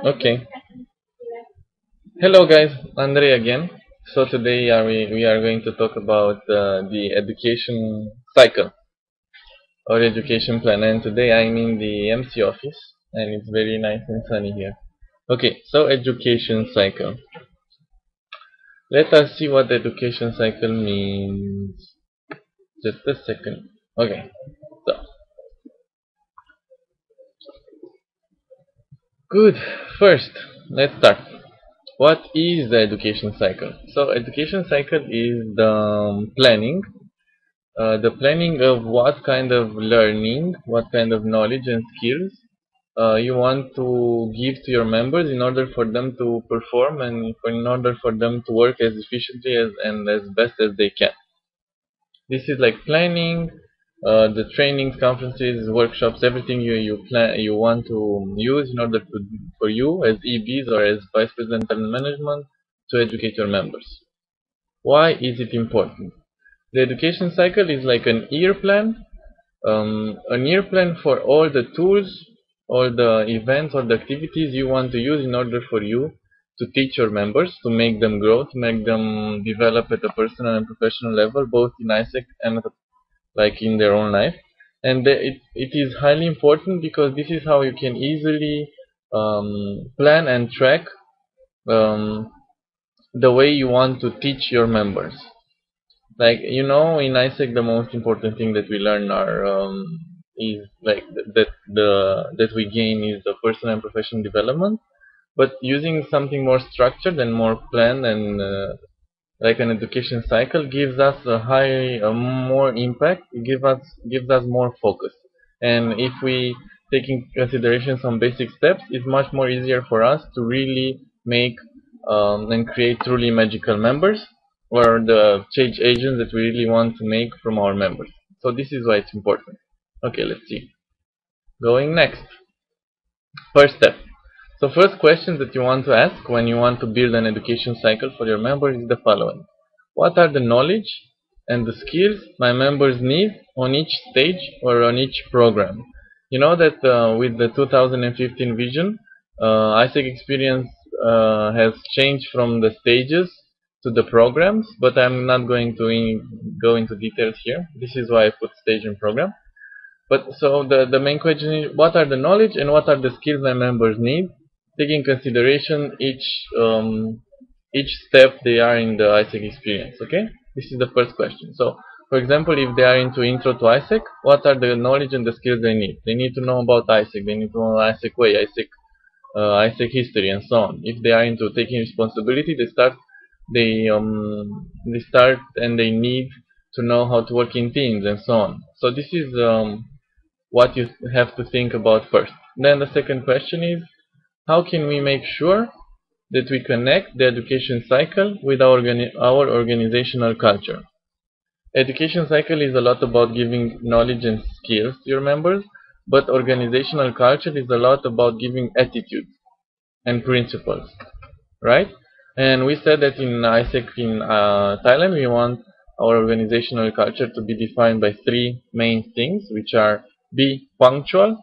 Okay. Hello guys, Andre again. So today we are going to talk about the education cycle or education plan, and today I'm in the MC office and it's very nice and sunny here. Okay, so education cycle. Let us see what the education cycle means. Just a second. Okay, so good. First, let's start. What is the education cycle? So education cycle is the planning of what kind of learning, what kind of knowledge and skills you want to give to your members in order for them to perform and in order for them to work as efficiently and as best as they can. This is like planning, the trainings, conferences, workshops, everything you want to use in order for you as EBs or as Vice President of Management to educate your members. Why is it important? The education cycle is like an year plan for all the tools, all the events or the activities you want to use in order for you to teach your members, to make them grow, to make them develop at a personal and professional level, both in AIESEC and like in their own life. And it is highly important because this is how you can easily plan and track um, the way you want to teach your members. Like in AIESEC the most important thing that we learn are is like that we gain is the personal and professional development, but using something more structured and more planned and like an education cycle gives us a more impact. It gives us more focus, and if we take in consideration some basic steps, it's much more easier for us to really make and create truly magical members, or the change agents that we really want to make from our members. So this is why it's important. Okay, let's see. Going next. First step. So first question that you want to ask when you want to build an education cycle for your members is the following. What are the knowledge and the skills my members need on each stage or on each program? You know that with the 2015 vision, AIESEC experience has changed from the stages to the programs, but I'm not going to go into details here. This is why I put stage and program. But so the main question is, what are the knowledge and what are the skills my members need, taking consideration each step they are in the AIESEC experience. Okay, this is the first question. So for example, if they are into intro to AIESEC, what are the knowledge and the skills they need? They need to know about AIESEC, they need to know AIESEC way, AIESEC history, and so on. If they are into taking responsibility, they start and they need to know how to work in teams and so on. So this is what you have to think about first. Then the second question is, how can we make sure that we connect the education cycle with our organizational culture? Education cycle is a lot about giving knowledge and skills to your members, but organizational culture is a lot about giving attitude and principles, right? And we said that in AIESEC in Thailand, we want our organizational culture to be defined by three main things, which are be punctual,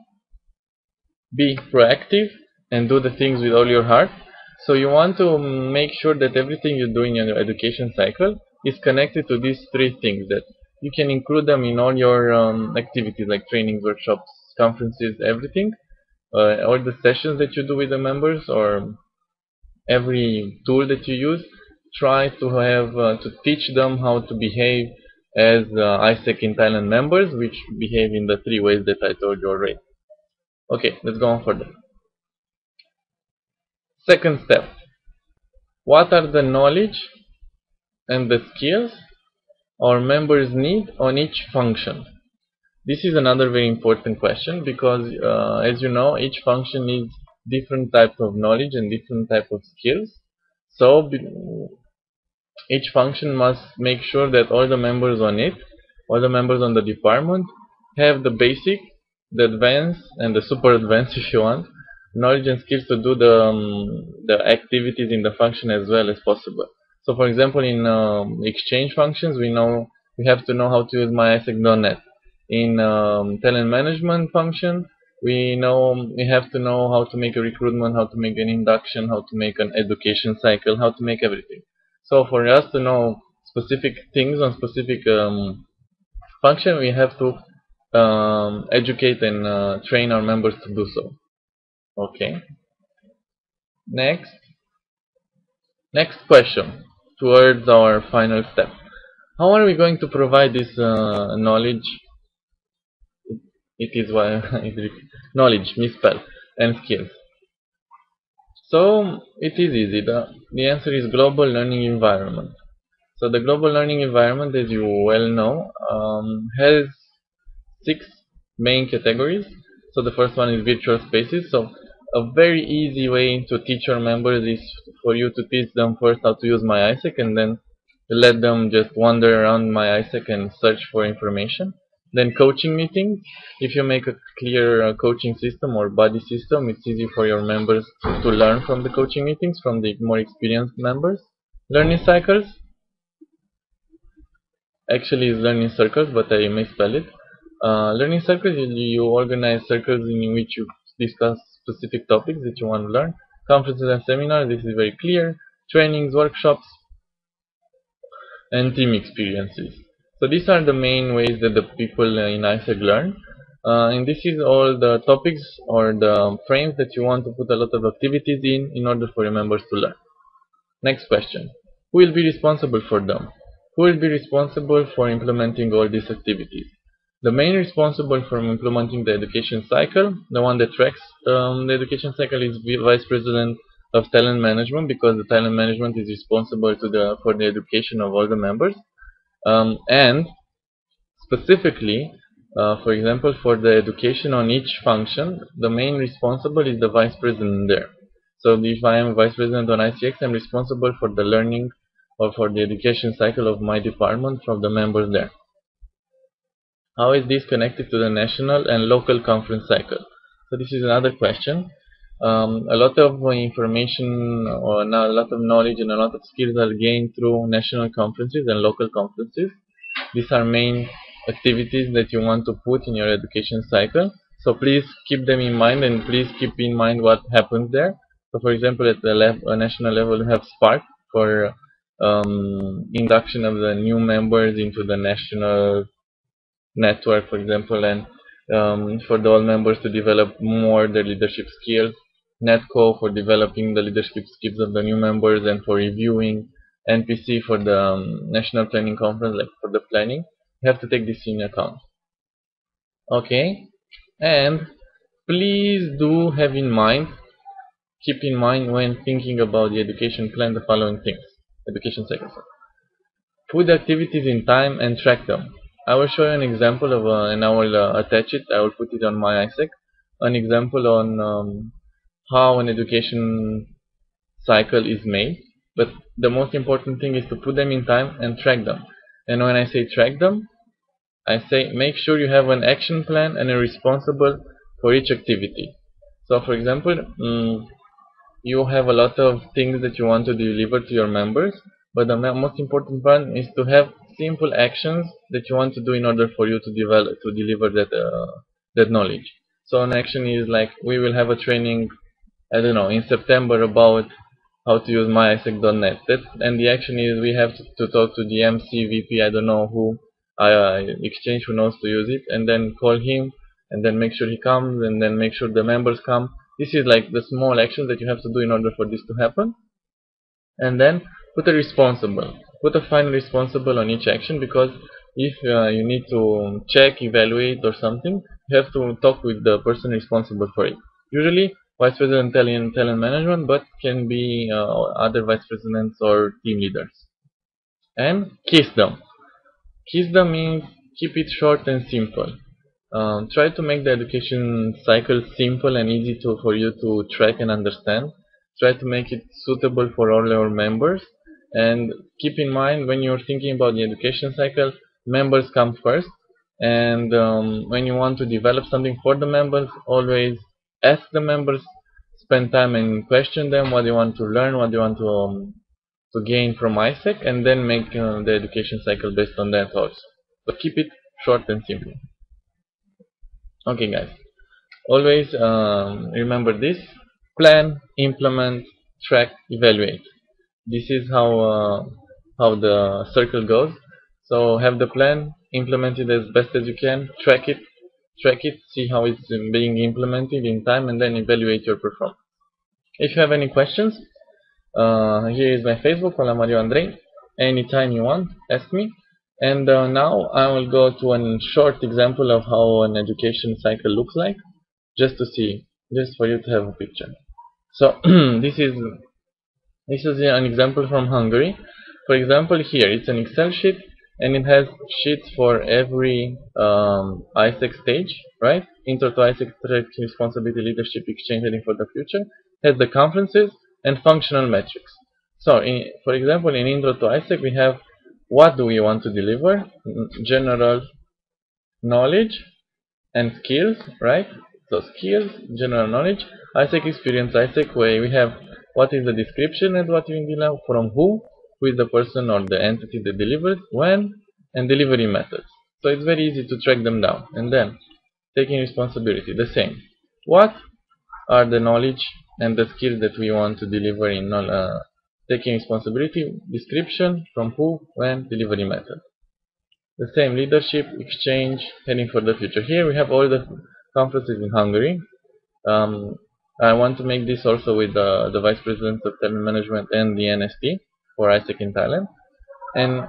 be proactive, and do the things with all your heart. So you want to make sure that everything you do in your education cycle is connected to these three things, that you can include them in all your activities like trainings, workshops, conferences, everything, all the sessions that you do with the members, or every tool that you use. Try to have to teach them how to behave as AIESEC in Thailand members, which behave in the three ways that I told you already. Okay, let's go on further. Second step. What are the knowledge and the skills our members need on each function? This is another very important question because as you know, each function needs different types of knowledge and different type of skills. So each function must make sure that all the members on it, all the members on the department, have the basic, the advanced, and the super advanced, if you want, knowledge and skills to do the activities in the function as well as possible. So, for example, in exchange functions, we have to know how to use myAIESEC.net. In talent management function, We have to know how to make a recruitment, how to make an induction, how to make an education cycle, how to make everything. So for us to know specific things on specific function, we have to educate and train our members to do so. Okay. Next question towards our final step. How are we going to provide this knowledge? It is knowledge, misspell, and skills. So it is easy. The answer is global learning environment. So the global learning environment, as you well know, has 6 main categories. So the first one is virtual spaces. So a very easy way to teach your members is for you to teach them first how to use AIESEC, and then let them just wander around AIESEC and search for information. Then coaching meetings. If you make a clear coaching system or buddy system, it's easy for your members to learn from the coaching meetings, from the more experienced members. Learning cycles. Actually, it's learning circles, but I misspell it. Learning circles, you organize circles in which you discuss specific topics that you want to learn. Conferences and seminars, this is very clear. Trainings, workshops, and team experiences. So these are the main ways that the people in AIESEC learn. And this is all the topics or the frames that you want to put a lot of activities in order for your members to learn. Next question. Who will be responsible for them? Who will be responsible for implementing all these activities? The main responsible for implementing the education cycle, the one that tracks the education cycle, is Vice President of Talent Management, because the talent management is responsible for the education of all the members. And specifically, for example, for the education on each function, the main responsible is the Vice President there. So if I am Vice President on ICX, I'm responsible for the learning or for the education cycle of my department from the members there. How is this connected to the national and local conference cycle? So this is another question. A lot of information or a lot of knowledge and a lot of skills are gained through national conferences and local conferences. These are main activities that you want to put in your education cycle. So please keep them in mind, and please keep in mind what happens there. So for example, at the national level, we have Spark for induction of the new members into the national network, for example, and for the old members to develop more their leadership skills. NetCo for developing the leadership skills of the new members and for reviewing. NPC for the National Planning Conference, like for the planning. You have to take this in account. Okay, and please do have in mind, keep in mind when thinking about the education plan, the following things. Education cycle. Put the activities in time and track them. I will show you an example of, and I will attach it. I will put it on AIESEC. An example on how an education cycle is made. But the most important thing is to put them in time and track them. And when I say track them, I say make sure you have an action plan and a responsible for each activity. So for example, you have a lot of things that you want to deliver to your members, but the most important one is to have simple actions that you want to do in order for you to deliver that knowledge. So an action is like, we will have a training, I don't know, in September about how to use MyISEC.net. And the action is we have to talk to the MC, VP, I don't know who, exchange who knows to use it, and then call him, and then make sure he comes, and then make sure the members come. This is like the small actions that you have to do in order for this to happen. And then put a final responsible on each action, because if you need to check, evaluate or something, you have to talk with the person responsible for it. Usually Vice President Talent Management, but can be other Vice Presidents or team leaders. And kiss them. Kiss them means keep it short and simple. Try to make the education cycle simple and easy for you to track and understand. Try to make it suitable for all your members. And keep in mind, when you're thinking about the education cycle, members come first. And when you want to develop something for the members, always ask the members, spend time and question them what they want to learn, what they want to gain from AIESEC, and then make the education cycle based on that also. But keep it short and simple. Okay guys, Always remember this: plan, implement, track, evaluate. This is how the circle goes. So have the plan, implement it as best as you can, track it, see how it's being implemented in time, and then evaluate your performance. If you have any questions, here is my Facebook, Hola Mario Andrei. Anytime you want, ask me. And now I will go to a short example of how an education cycle looks like, just to see, just for you to have a picture. So this is an example from Hungary. For example, here it's an Excel sheet, and it has sheets for every AIESEC stage, right? Intro to AIESEC, responsibility, leadership, exchange, heading for the future. Has the conferences and functional metrics. So, for example, in Intro to AIESEC, we have what do we want to deliver, general knowledge and skills, right? So skills, general knowledge, AIESEC experience, AIESEC way. We have what is the description and what you deliver, from who is the person or the entity that delivers, when, and delivery methods. So it's very easy to track them down. And then taking responsibility, the same. What are the knowledge and the skills that we want to deliver in taking responsibility, description, from who, when, delivery method. The same, leadership, exchange, heading for the future. Here we have all the conferences in Hungary. I want to make this also with the Vice President of Talent Management and the NST for AIESEC in Thailand. And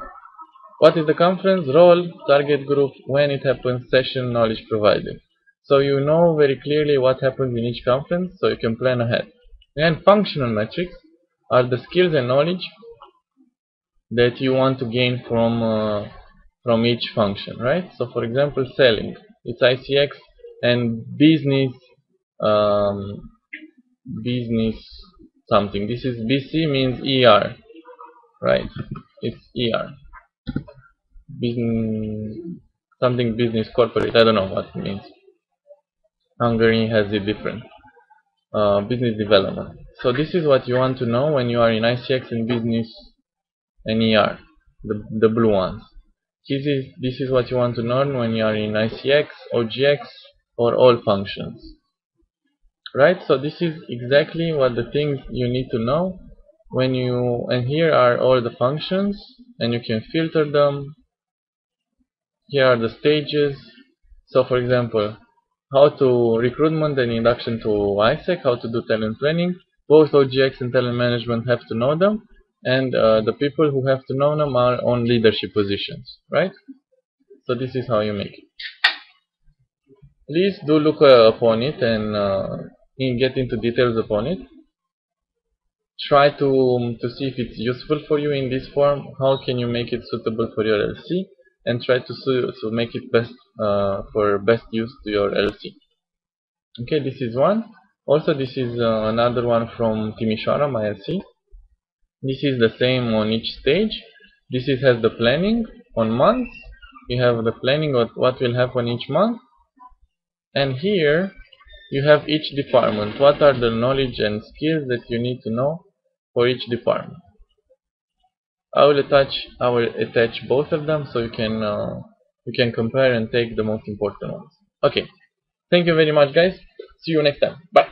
what is the conference? Role, target group, when it happens, session, knowledge provided. So you know very clearly what happens in each conference, so you can plan ahead. And functional metrics are the skills and knowledge that you want to gain from each function, right? So for example, selling, it's ICX, and business something. This is BC means ER, right? It's ER. Business, something business corporate. I don't know what it means. Hungary has it different. Business development. So this is what you want to know when you are in ICX and business and ER, the blue ones. This is what you want to know when you are in ICX, OGX, or all functions. Right? So this is exactly what the things you need to know when you, and here are all the functions, and you can filter them. Here are the stages. So for example, how to recruitment and induction to AIESEC, how to do talent planning. Both OGX and talent management have to know them, and the people who have to know them are on leadership positions, right? So this is how you make it. Please do look upon it and get into details upon it. Try to see if it's useful for you in this form. How can you make it suitable for your LC, and try to make it best for best use to your LC. Okay, this is one. Also, this is another one from Timișoara, my LC. This is the same on each stage. This has the planning on months. You have the planning of what will happen each month. And here you have each department. What are the knowledge and skills that you need to know for each department? I will attach both of them so you can compare and take the most important ones. Okay. Thank you very much, guys. See you next time. Bye.